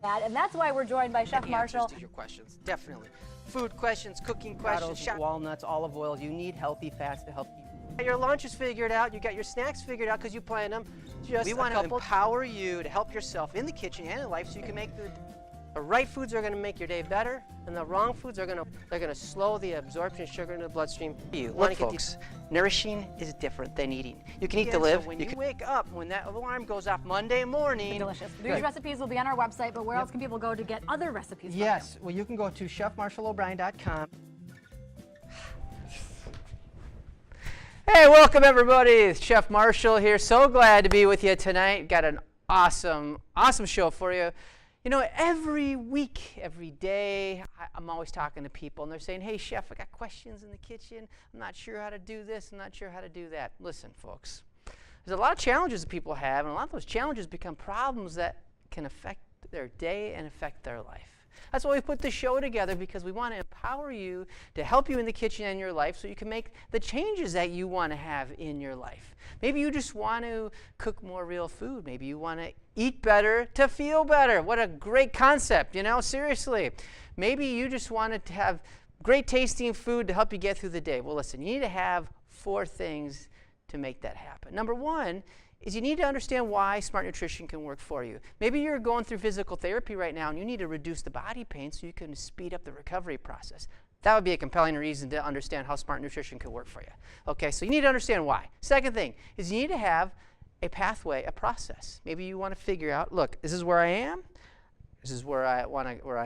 And that's why we're joined by Chef Marshall. To your questions, definitely. Food questions, cooking questions. Walnuts, olive oil. You need healthy fats to help you. Your lunch is figured out. You got your snacks figured out because you plan them. We want to empower you to help yourself in the kitchen and in life so you can make the right foods are going to make your day better, and the wrong foods are going to slow the absorption of sugar into the bloodstream. Look, folks, nourishing is different than eating. You can eat to live. So when you wake up, when that alarm goes off Monday morning. Delicious. These recipes will be on our website, but where else can people go to get other recipes? Yes, well, you can go to chefmarshallobrien.com. Hey, welcome everybody. It's Chef Marshall here. So glad to be with you tonight. Got an awesome show for you. You know, every week, every day, I'm always talking to people, and they're saying, hey, Chef, I got questions in the kitchen. I'm not sure how to do this. I'm not sure how to do that. Listen, folks, there's a lot of challenges that people have, and a lot of those challenges become problems that can affect their day and affect their life. That's why we put this show together, because we want to empower you to help you in the kitchen and your life so you can make the changes that you want to have in your life. Maybe you just want to cook more real food. Maybe you want to eat better to feel better. What a great concept, you know, seriously. Maybe you just want to have great tasting food to help you get through the day. Well, listen, you need to have 4 things to make that happen. Number 1 is you need to understand why Smart Nutrition can work for you. Maybe you're going through physical therapy right now and you need to reduce the body pain so you can speed up the recovery process. That would be a compelling reason to understand how Smart Nutrition could work for you. Okay, so you need to understand why. Second thing is you need to have a pathway, a process. Maybe you want to figure out, look, this is where I am, this is where I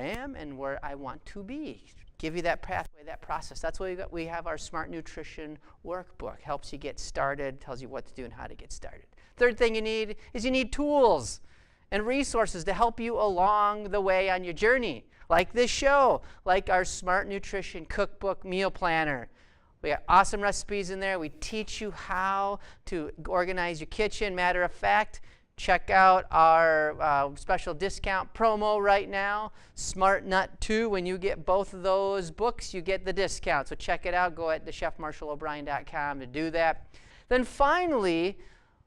am, and where I want to be. Give you that pathway, that process. That's why we have our Smart Nutrition workbook. Helps you get started, tells you what to do and how to get started. Third thing you need is you need tools and resources to help you along the way on your journey, like this show, like our Smart Nutrition Cookbook Meal Planner. We got awesome recipes in there. We teach you how to organize your kitchen. Matter of fact, check out our special discount promo right now, Smart Nut 2. When you get both of those books, you get the discount. So check it out. Go at chefmarshallobrien.com to do that. Then finally,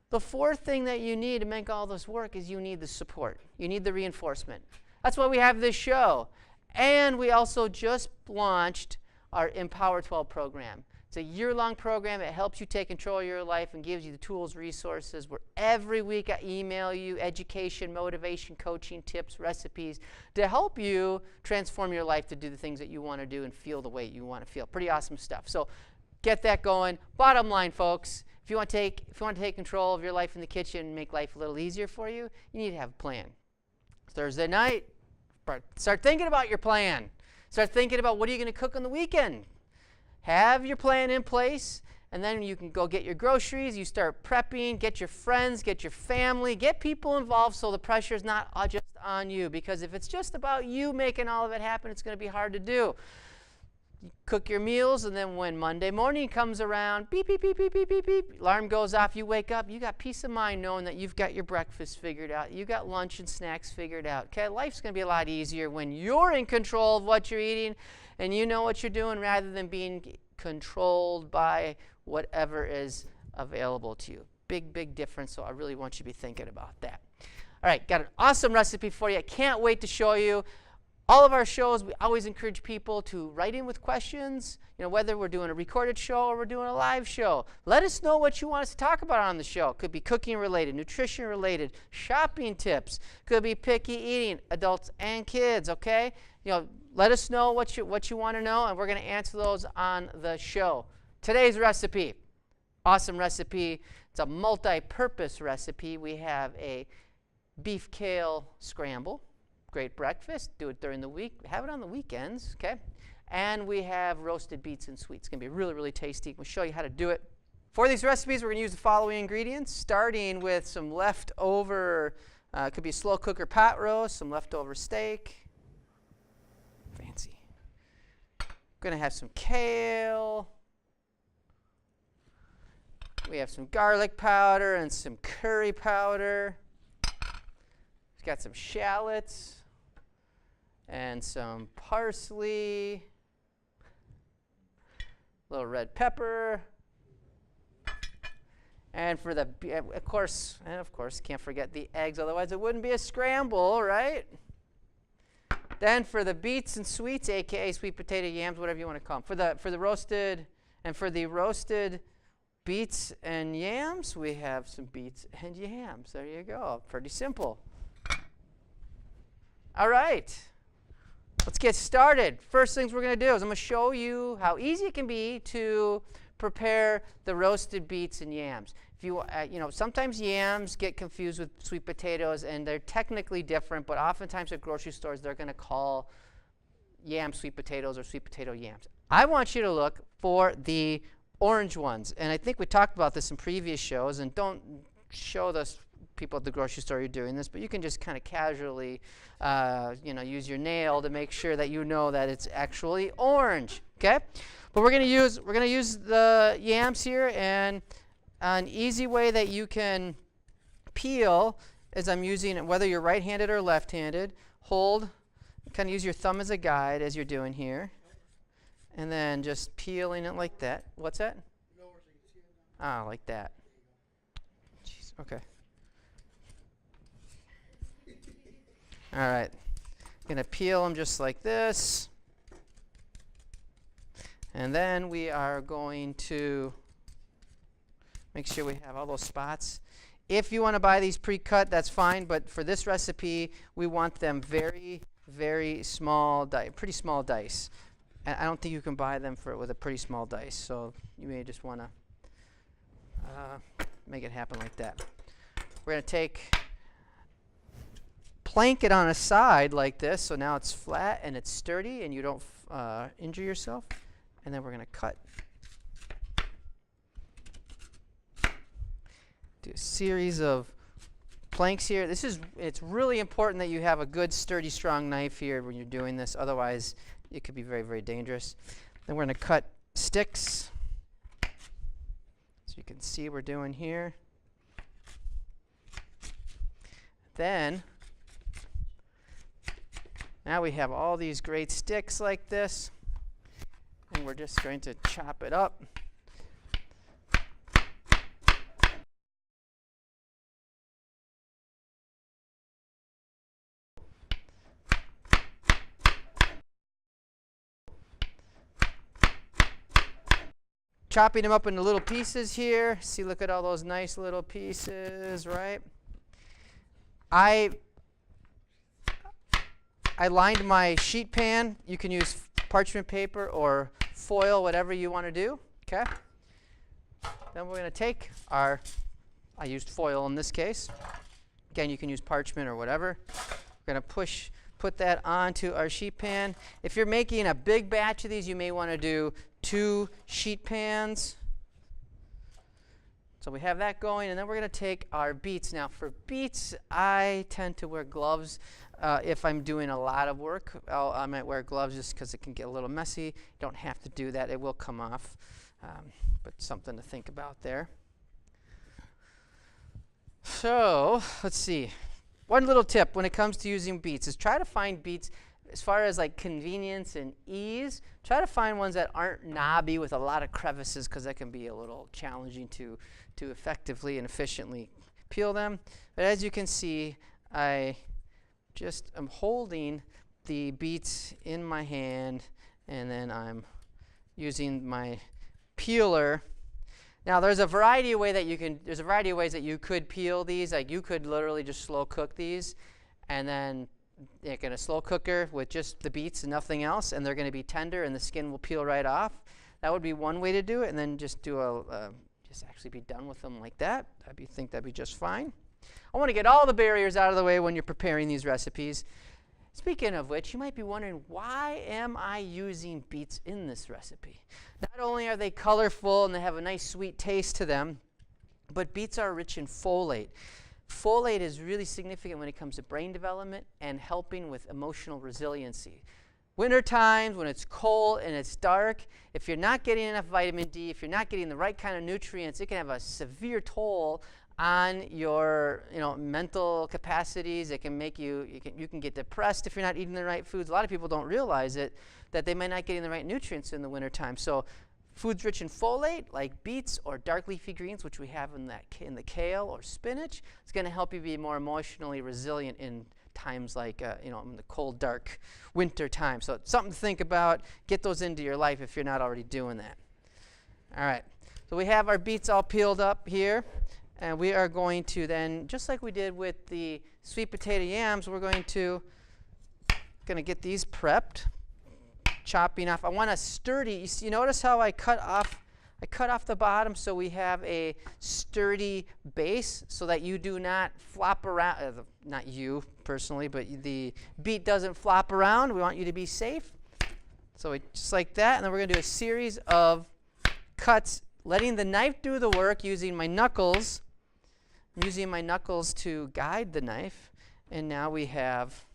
the 4th thing that you need to make all this work is you need the support. You need the reinforcement. That's why we have this show. And we also just launched our Empower 12 program. It's a year-long program. It helps you take control of your life and gives you the tools, resources, where every week I email you education, motivation, coaching, tips, recipes to help you transform your life to do the things that you want to do and feel the way you want to feel. Pretty awesome stuff. So get that going. Bottom line, folks, if you want to take control of your life in the kitchen and make life a little easier for you, you need to have a plan. Thursday night, start thinking about your plan. Start thinking about what are you going to cook on the weekend. Have your plan in place, and then you can go get your groceries. You start prepping, get your friends, get your family, get people involved so the pressure is not just on you. Because if it's just about you making all of it happen, it's going to be hard to do. You cook your meals, and then when Monday morning comes around, beep, beep, beep, beep, beep, beep, beep, alarm goes off, you wake up, you got peace of mind knowing that you've got your breakfast figured out, you got lunch and snacks figured out. Okay, life's going to be a lot easier when you're in control of what you're eating and you know what you're doing rather than being controlled by whatever is available to you. Big, big difference, so I really want you to be thinking about that. All right, got an awesome recipe for you. I can't wait to show you. All of our shows, we always encourage people to write in with questions, you know, whether we're doing a recorded show or we're doing a live show. Let us know what you want us to talk about on the show. It could be cooking related, nutrition related, shopping tips. Could be picky eating, adults and kids, okay? You know, let us know what you want to know, and we're going to answer those on the show. Today's recipe, awesome recipe. It's a multi-purpose recipe. We have a beef kale scramble. Great breakfast. Do it during the week. Have it on the weekends, okay? And we have roasted beets and sweets. It's going to be really, really tasty. We'll show you how to do it. For these recipes, we're going to use the following ingredients, starting with some leftover, it could be a slow cooker pot roast, some leftover steak. Fancy. We're going to have some kale. We have some garlic powder and some curry powder. We've got some shallots and some parsley, a little red pepper, and for the, of course, can't forget the eggs, otherwise it wouldn't be a scramble, right? Then for the beets and sweets, aka sweet potato yams, whatever you want to call them. For the roasted beets and yams, we have some beets and yams. There you go. Pretty simple. All right. Let's get started. First things we're going to do is I'm going to show you how easy it can be to prepare the roasted beets and yams. If you, sometimes yams get confused with sweet potatoes, and they're technically different, but oftentimes at grocery stores they're going to call yam sweet potatoes or sweet potato yams. I want you to look for the orange ones, and I think we talked about this in previous shows, and don't show those people at the grocery store you're doing this, but you can just kind of casually use your nail to make sure that you know that it's actually orange. Okay, but we're going to use the yams here, and an easy way that you can peel is I'm using it, whether you're right-handed or left-handed. Hold, kind of use your thumb as a guide as you're doing here, and then just peeling it like that. What's that? Ah, like that. Jeez. Okay. All right. Gonna peel them just like this, and then we are going to make sure we have all those spots. If you want to buy these pre-cut, that's fine, but for this recipe, we want them very, very small, pretty small dice. And I don't think you can buy them with a pretty small dice, so you may just want to make it happen like that. We're going to plank it on a side like this, so now it's flat and it's sturdy and you don't injure yourself. And then we're going to cut. Do a series of planks here. It's really important that you have a good, sturdy, strong knife here when you're doing this. Otherwise, it could be very, very dangerous. Then we're going to cut sticks. So you can see we're doing here. Then, now we have all these great sticks like this. And we're just going to chop it up. Chopping them up into little pieces here. See, look at all those nice little pieces, right? I lined my sheet pan. You can use parchment paper or foil, whatever you want to do, okay? Then we're going to take I used foil in this case. Again, you can use parchment or whatever. We're going to put that onto our sheet pan. If you're making a big batch of these, you may want to do 2 sheet pans. So we have that going, and then we're going to take our beets. Now for beets, I tend to wear gloves. If I'm doing a lot of work, I might wear gloves just because it can get a little messy. You don't have to do that. It will come off, but something to think about there. So let's see. One little tip when it comes to using beets is try to find beets, as far as like convenience and ease, try to find ones that aren't knobby with a lot of crevices, because that can be a little challenging to effectively and efficiently peel them. But as you can see, I just am holding the beets in my hand, and then I'm using my peeler. Now there's a variety of ways that you could peel these. Like you could literally just slow cook these, and then like in a slow cooker with just the beets and nothing else, and they're going to be tender and the skin will peel right off. That would be one way to do it, and then just do just actually be done with them like that. I think that'd be just fine. I want to get all the barriers out of the way when you're preparing these recipes. Speaking of which, you might be wondering, why am I using beets in this recipe? Not only are they colorful and they have a nice sweet taste to them, but beets are rich in folate. Folate is really significant when it comes to brain development and helping with emotional resiliency. Winter times, when it's cold and it's dark, if you're not getting enough vitamin D, if you're not getting the right kind of nutrients, it can have a severe toll on your mental capacities. It can make you can get depressed if you're not eating the right foods. A lot of people don't realize it, that they might not getting the right nutrients in the wintertime. So foods rich in folate, like beets or dark leafy greens, which we have in the kale or spinach, is going to help you be more emotionally resilient in times like in the cold, dark winter time. So it's something to think about. Get those into your life if you're not already doing that. All right. So we have our beets all peeled up here, and we are going to then, just like we did with the sweet potato yams, we're going to get these prepped, chopping off. I want a sturdy. You notice how I cut off the bottom so we have a sturdy base so that you do not flop around, not you personally, but the beet doesn't flop around. We want you to be safe. So just like that, and then we're going to do a series of cuts, letting the knife do the work, using my knuckles. I'm using my knuckles to guide the knife, and now we have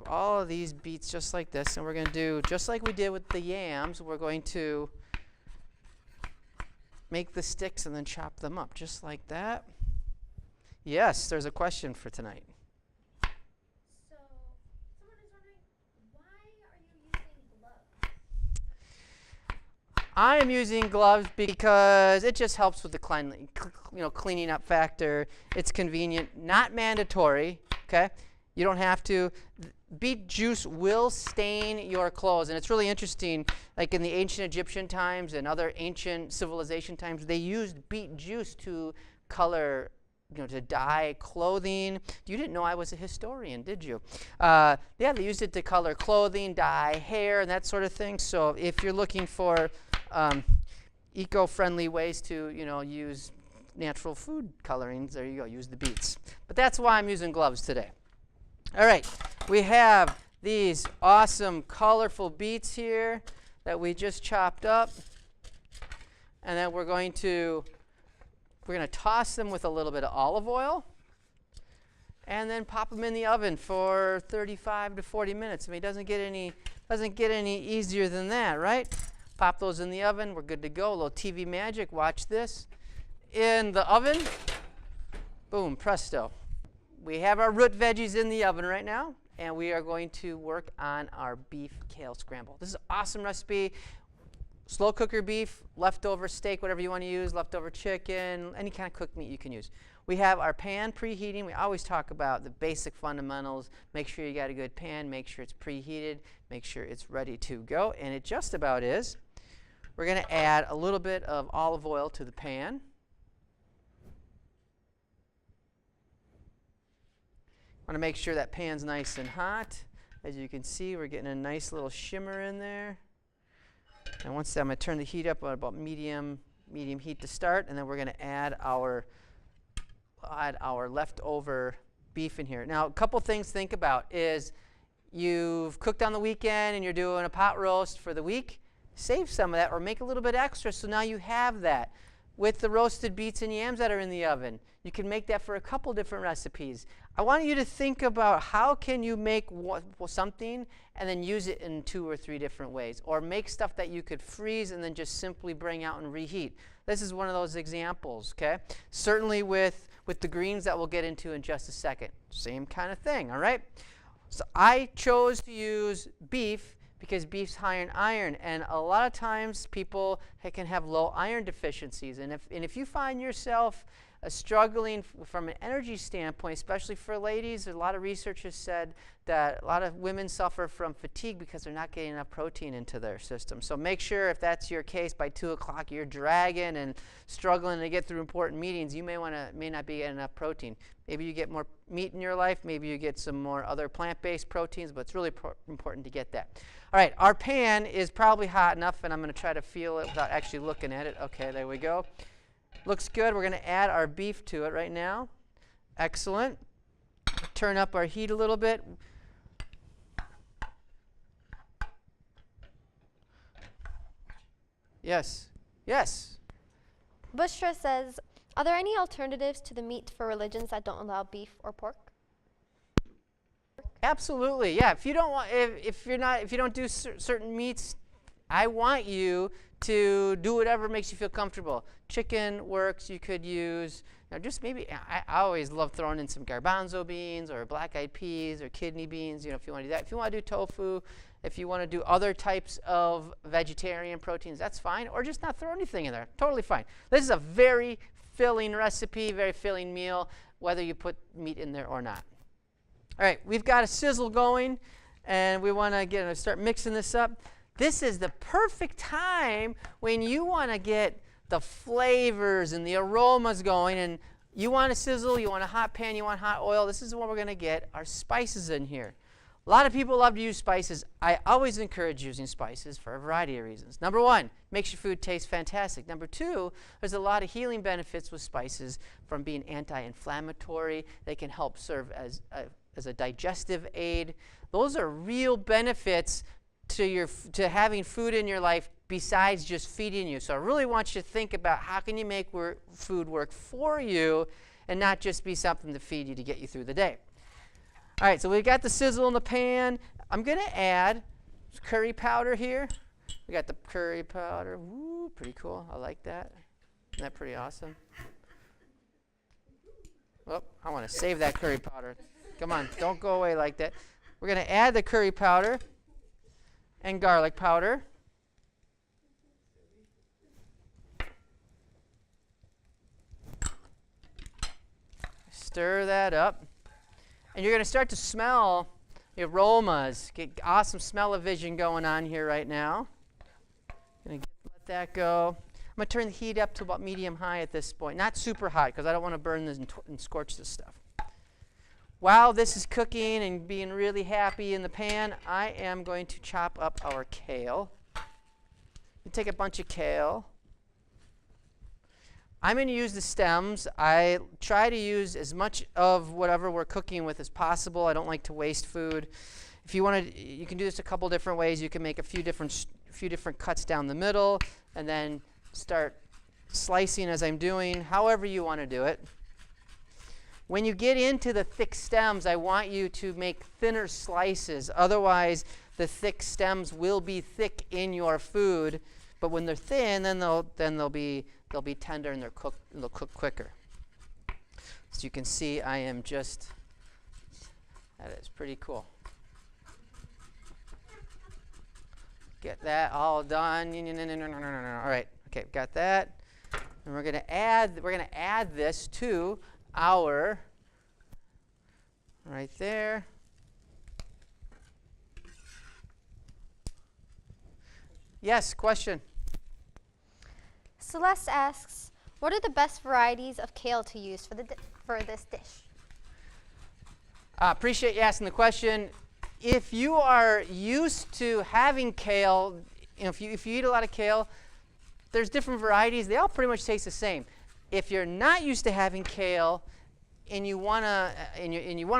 all of these beets just like this, and we're going to do just like we did with the yams. We're going to make the sticks and then chop them up just like that. Yes, there's a question for tonight. So, someone is wondering, why are you using gloves? I am using gloves because it just helps with the cleaning up factor. It's convenient, not mandatory. Okay, you don't have to. Beet juice will stain your clothes, and it's really interesting. Like in the ancient Egyptian times and other ancient civilization times, they used beet juice to color, to dye clothing. You didn't know I was a historian, did you? Yeah, they used it to color clothing, dye hair, and that sort of thing. So if you're looking for eco-friendly ways to, use natural food colorings, there you go. Use the beets. But that's why I'm using gloves today. All right, we have these awesome colorful beets here that we just chopped up, and then we're going to toss them with a little bit of olive oil, and then pop them in the oven for 35 to 40 minutes. I mean, it doesn't get any easier than that, right? Pop those in the oven. We're good to go. A little TV magic. Watch this. In the oven. Boom, presto. We have our root veggies in the oven right now, and we are going to work on our beef kale scramble. This is an awesome recipe. Slow cooker beef, leftover steak, whatever you want to use, leftover chicken, any kind of cooked meat you can use. We have our pan preheating. We always talk about the basic fundamentals. Make sure you got a good pan. Make sure it's preheated. Make sure it's ready to go, and it just about is. We're going to add a little bit of olive oil to the pan. Want to make sure that pan's nice and hot. As you can see, we're getting a nice little shimmer in there. And once that, I'm going to turn the heat up at about medium heat to start, and then we're going to add our leftover beef in here. Now, a couple things to think about is you've cooked on the weekend and you're doing a pot roast for the week. Save some of that or make a little bit extra so now you have that. With the roasted beets and yams that are in the oven, you can make that for a couple different recipes. I want you to think about how can you make something and then use it in 2 or 3 different ways, or make stuff that you could freeze and then just simply bring out and reheat. This is one of those examples, okay? Certainly with the greens that we'll get into in just a second. Same kind of thing, all right? So I chose to use beef because beef's high in iron, and a lot of times people can have low iron deficiencies. And if you find yourself struggling from an energy standpoint, especially for ladies, a lot of research has said that a lot of women suffer from fatigue because they're not getting enough protein into their system. So make sure if that's your case, by 2 o'clock you're dragging and struggling to get through important meetings, you may not be getting enough protein. Maybe you get more meat in your life, maybe you get some more other plant-based proteins, but it's really important to get that. All right, our pan is probably hot enough, and I'm going to try to feel it without actually looking at it. Okay, there we go. Looks good. We're going to add our beef to it right now. Excellent. Turn up our heat a little bit. Yes. Yes. Bushra says, are there any alternatives to the meat for religions that don't allow beef or pork? Absolutely. Yeah. If you don't do certain meats, I want you to do whatever makes you feel comfortable. Chicken works. You could use, just maybe, I always love throwing in some garbanzo beans or black-eyed peas or kidney beans, if you want to do that. If you want to do tofu, if you want to do other types of vegetarian proteins, that's fine. Or just not throw anything in there. Totally fine. This is a very filling recipe, very filling meal, whether you put meat in there or not. All right, we've got a sizzle going, and we want to start mixing this up. This is the perfect time when you want to get the flavors and the aromas going, and you want a sizzle, you want a hot pan, you want hot oil. This is when we're going to get our spices in here. A lot of people love to use spices. I always encourage using spices for a variety of reasons. Number one, makes your food taste fantastic. Number two, there's a lot of healing benefits with spices, from being anti-inflammatory. They can help serve as a digestive aid. Those are real benefits to having food in your life besides just feeding you. So I really want you to think about how can you make food work for you and not just be something to feed you to get you through the day. All right, so we've got the sizzle in the pan. I'm going to add curry powder here. We got the curry powder. Woo, pretty cool. I like that. Isn't that pretty awesome? Oh, I want to save that curry powder. Come on, don't go away like that. We're going to add the curry powder and garlic powder. Stir that up. And you're going to start to smell the aromas. Get awesome smell-o-vision going on here right now. Let that go. I'm going to turn the heat up to about medium-high at this point. Not super hot, because I don't want to burn this and scorch this stuff. While this is cooking and being really happy in the pan, I am going to chop up our kale. You take a bunch of kale. I'm going to use the stems. I try to use as much of whatever we're cooking with as possible. I don't like to waste food. If you want to, you can do this a couple different ways. You can make a few different cuts down the middle and then start slicing as I'm doing, however you want to do it. When you get into the thick stems, I want you to make thinner slices. Otherwise, the thick stems will be thick in your food. But when they're thin, then they'll be tender and they'll cook quicker. So you can see, that is pretty cool. Get that all done. All right, okay, got that. And we're gonna add this to our, right there. Yes, question? Celeste asks, what are the best varieties of kale to use for this dish? Appreciate you asking the question. If you are used to having kale, if you eat a lot of kale, there's different varieties. They all pretty much taste the same. If you're not used to having kale and you wanna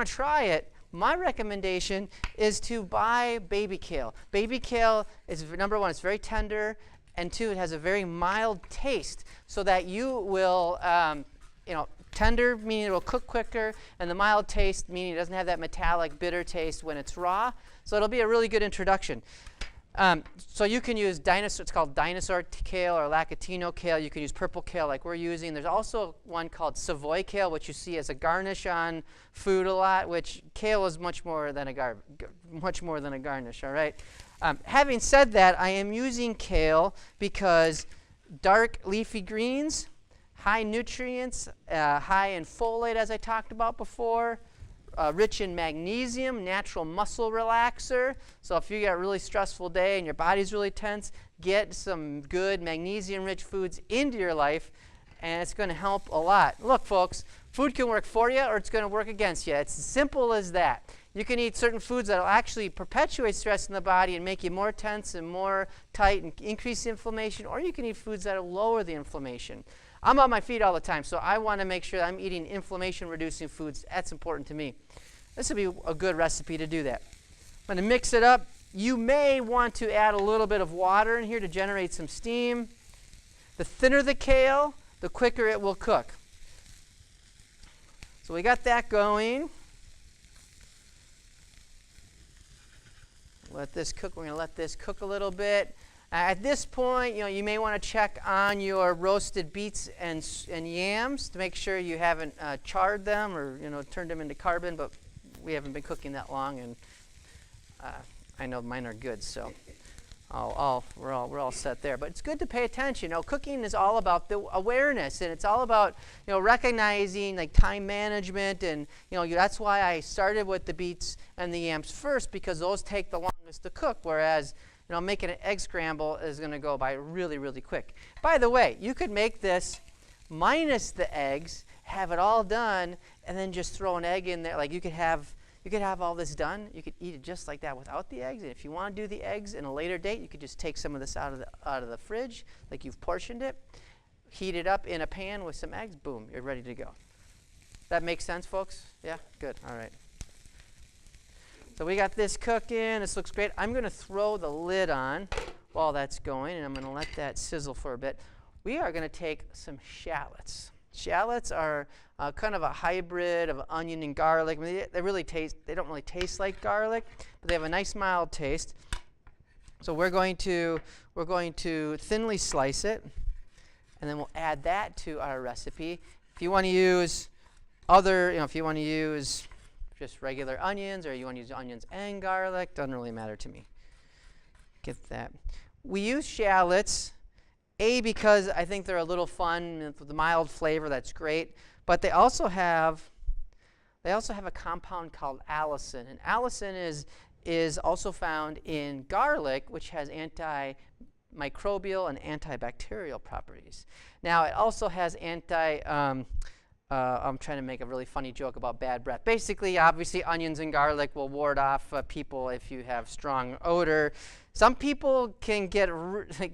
try it, my recommendation is to buy baby kale. Baby kale is, number one, it's very tender, and two, it has a very mild taste, so that you will, tender meaning it will cook quicker, and the mild taste meaning it doesn't have that metallic bitter taste when it's raw. So it'll be a really good introduction. So you can use it's called dinosaur kale or Lacatino kale. You can use purple kale like we're using. There's also one called Savoy kale, which you see as a garnish on food a lot, which kale is much more than a garnish, all right? Having said that, I am using kale because dark leafy greens, high nutrients, high in folate, as I talked about before, rich in magnesium, natural muscle relaxer. So if you got a really stressful day and your body's really tense, get some good magnesium-rich foods into your life, and it's going to help a lot. Look, folks, food can work for you or it's going to work against you. It's as simple as that. You can eat certain foods that will actually perpetuate stress in the body and make you more tense and more tight and increase inflammation, or you can eat foods that will lower the inflammation. I'm on my feet all the time, so I want to make sure that I'm eating inflammation-reducing foods. That's important to me. This would be a good recipe to do that. I'm going to mix it up. You may want to add a little bit of water in here to generate some steam. The thinner the kale, the quicker it will cook. So we got that going. Let this cook. We're going to let this cook a little bit. At this point, you may want to check on your roasted beets and yams to make sure you haven't charred them or turned them into carbon. But we haven't been cooking that long, and I know mine are good. So we're all set there. But it's good to pay attention. Cooking is all about the awareness, and it's all about recognizing like time management, and that's why I started with the beets and the yams first, because those take the longest to cook. Whereas making an egg scramble is going to go by really, really quick. By the way, you could make this minus the eggs, have it all done, and then just throw an egg in there. Like you could have all this done. You could eat it just like that without the eggs. And if you want to do the eggs in a later date, you could just take some of this out of the fridge, like you've portioned it, heat it up in a pan with some eggs. Boom, you're ready to go. That makes sense, folks? Yeah, good. All right. So we got this cooking. This looks great. I'm going to throw the lid on while that's going, and I'm going to let that sizzle for a bit. We are going to take some shallots. Shallots are kind of a hybrid of onion and garlic. I mean, they don't really taste like garlic, but they have a nice mild taste. So we're going to thinly slice it, and then we'll add that to our recipe. If you want to use if you want to use just regular onions, or you want to use onions and garlic, doesn't really matter to me. Get that. We use shallots, because I think they're a little fun with the mild flavor. That's great. But they also have a compound called allicin, and allicin is also found in garlic, which has antimicrobial and antibacterial properties. Now it also has I'm trying to make a really funny joke about bad breath. Basically, obviously, onions and garlic will ward off people if you have strong odor. Some people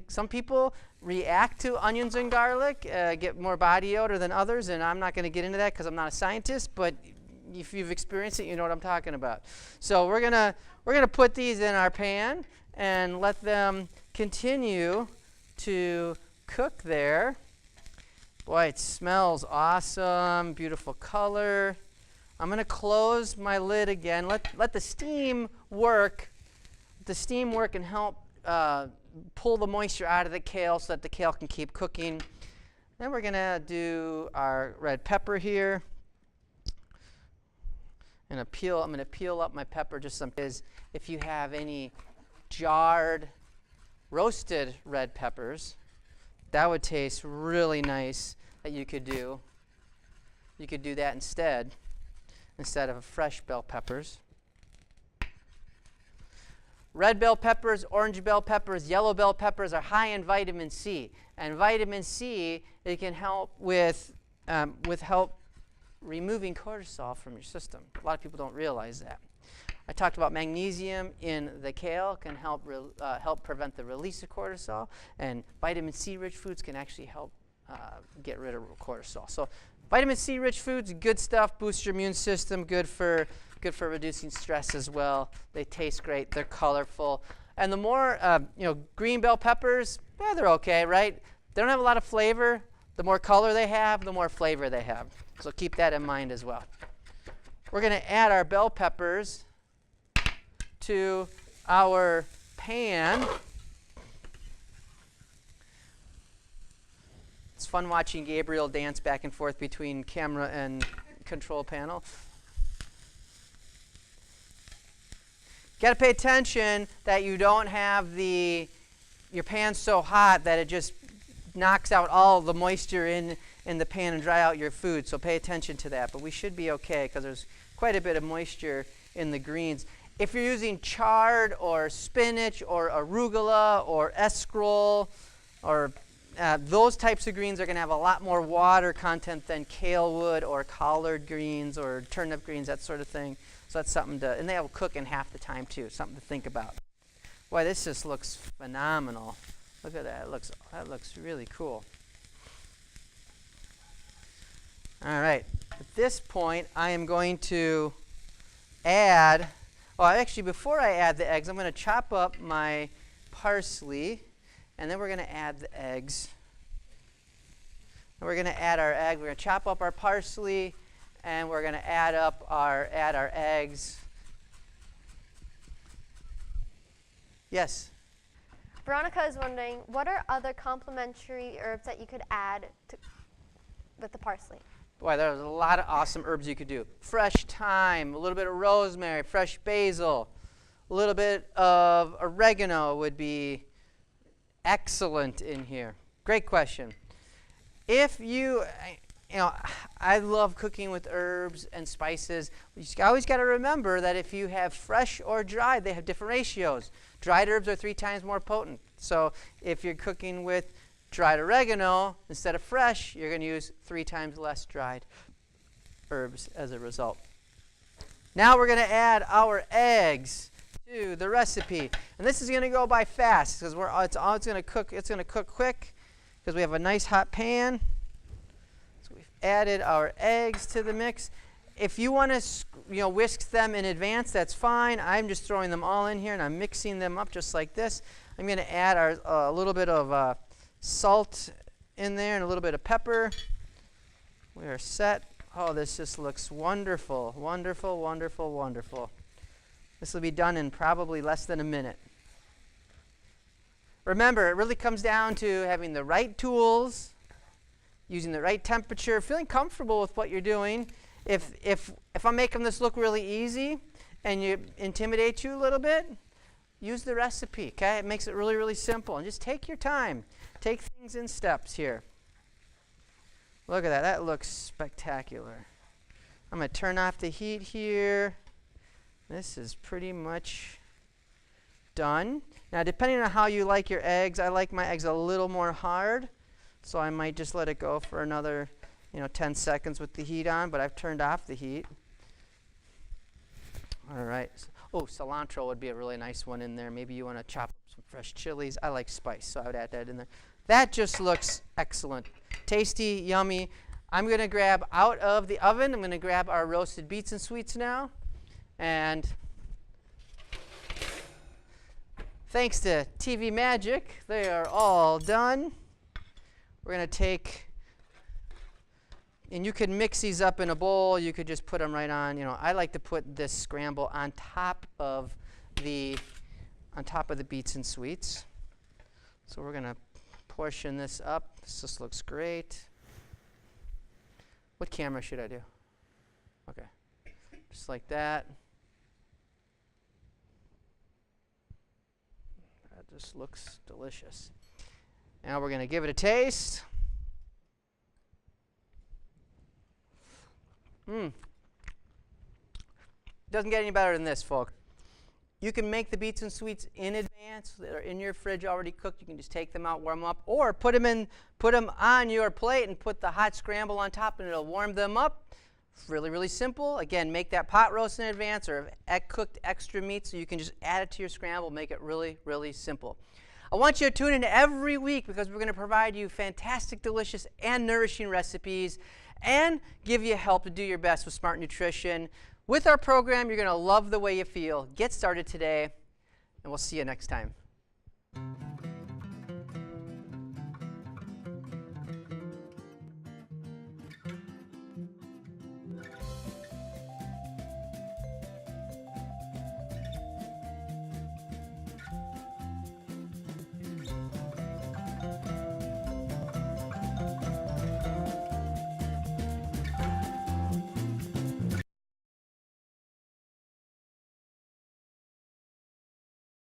some people react to onions and garlic, get more body odor than others, and I'm not going to get into that because I'm not a scientist, but if you've experienced it, you know what I'm talking about. So we're gonna put these in our pan and let them continue to cook there. Boy, it smells awesome, beautiful color. I'm going to close my lid again. Let the steam work. The steam work and help pull the moisture out of the kale so that the kale can keep cooking. Then we're going to do our red pepper here. I'm going to peel up my pepper just some. If you have any jarred, roasted red peppers, that would taste really nice. That you could do that instead of fresh bell peppers. Red bell peppers, orange bell peppers, yellow bell peppers are high in vitamin C, and vitamin C, it can help with removing cortisol from your system. A lot of people don't realize that. I talked about magnesium in the kale can help prevent the release of cortisol, and vitamin C rich foods can actually help get rid of cortisol. So vitamin C rich foods, good stuff, boost your immune system, good for reducing stress as well. They taste great, they're colorful. And the more green bell peppers, they're okay, right? They don't have a lot of flavor. The more color they have, the more flavor they have. So keep that in mind as well. We're going to add our bell peppers to our pan. It's fun watching Gabriel dance back and forth between camera and control panel. Got to pay attention that you don't have your pan so hot that it just knocks out all the moisture in the pan and dry out your food. So pay attention to that. But we should be okay because there's quite a bit of moisture in the greens. If you're using chard or spinach or arugula or escarole or those types of greens are going to have a lot more water content than kale would, or collard greens or turnip greens, that sort of thing. So that's something and they will cook in half the time too, something to think about. Boy, this just looks phenomenal. Look at that. That looks really cool. All right. At this point, I am going to add, actually before I add the eggs, I'm going to chop up my parsley, and then we're going to add the eggs. And we're going to add our egg. We're going to chop up our parsley, and we're going to add our eggs. Yes? Veronica is wondering, what are other complementary herbs that you could add with the parsley? Boy, there's a lot of awesome herbs you could do. Fresh thyme, a little bit of rosemary, fresh basil, A little bit of oregano would be excellent in here. Great question. If you know, I love cooking with herbs and spices. You always got to remember that if you have fresh or dried, they have different ratios. Dried herbs are 3 times more potent. So if you're cooking with dried oregano instead of fresh, you're going to use 3 times less dried herbs as a result. Now we're going to add our eggs to the recipe. And this is going to go by fast because it's going to cook. It's going to cook quick because we have a nice hot pan. So we've added our eggs to the mix. If you want to, whisk them in advance, that's fine. I'm just throwing them all in here and I'm mixing them up just like this. I'm going to add a little bit of salt in there and a little bit of pepper. We are set. Oh, this just looks wonderful, wonderful, wonderful, wonderful. This will be done in probably less than a minute. Remember, it really comes down to having the right tools, using the right temperature, feeling comfortable with what you're doing. If I'm making this look really easy and you intimidate you a little bit, use the recipe, okay? It makes it really, really simple. And just take your time. Take things in steps here. Look at that. That looks spectacular. I'm going to turn off the heat here. This is pretty much done. Now, depending on how you like your eggs, I like my eggs a little more hard. So I might just let it go for another 10 seconds with the heat on, but I've turned off the heat. All right. Oh, cilantro would be a really nice one in there. Maybe you want to chop up some fresh chilies. I like spice, so I would add that in there. That just looks excellent. Tasty, yummy. I'm going to grab out of the oven. I'm going to grab our roasted beets and sweets now. And thanks to TV Magic, they are all done. We're going to take, and you can mix these up in a bowl. You could just put them right on. I like to put this scramble on top of the beets and sweets. So we're going to portion this up. This just looks great. What camera should I do? Okay, just like that. That just looks delicious. Now we're going to give it a taste. Doesn't get any better than this, folks. You can make the beets and sweets in advance. They're in your fridge already cooked. You can just take them out, warm them up, or put them on your plate and put the hot scramble on top, and it'll warm them up. Really, really simple. Again, make that pot roast in advance or cooked extra meat so you can just add it to your scramble. Make it really, really simple. I want you to tune in every week because we're going to provide you fantastic, delicious, and nourishing recipes and give you help to do your best with smart nutrition. With our program, you're going to love the way you feel. Get started today, and we'll see you next time.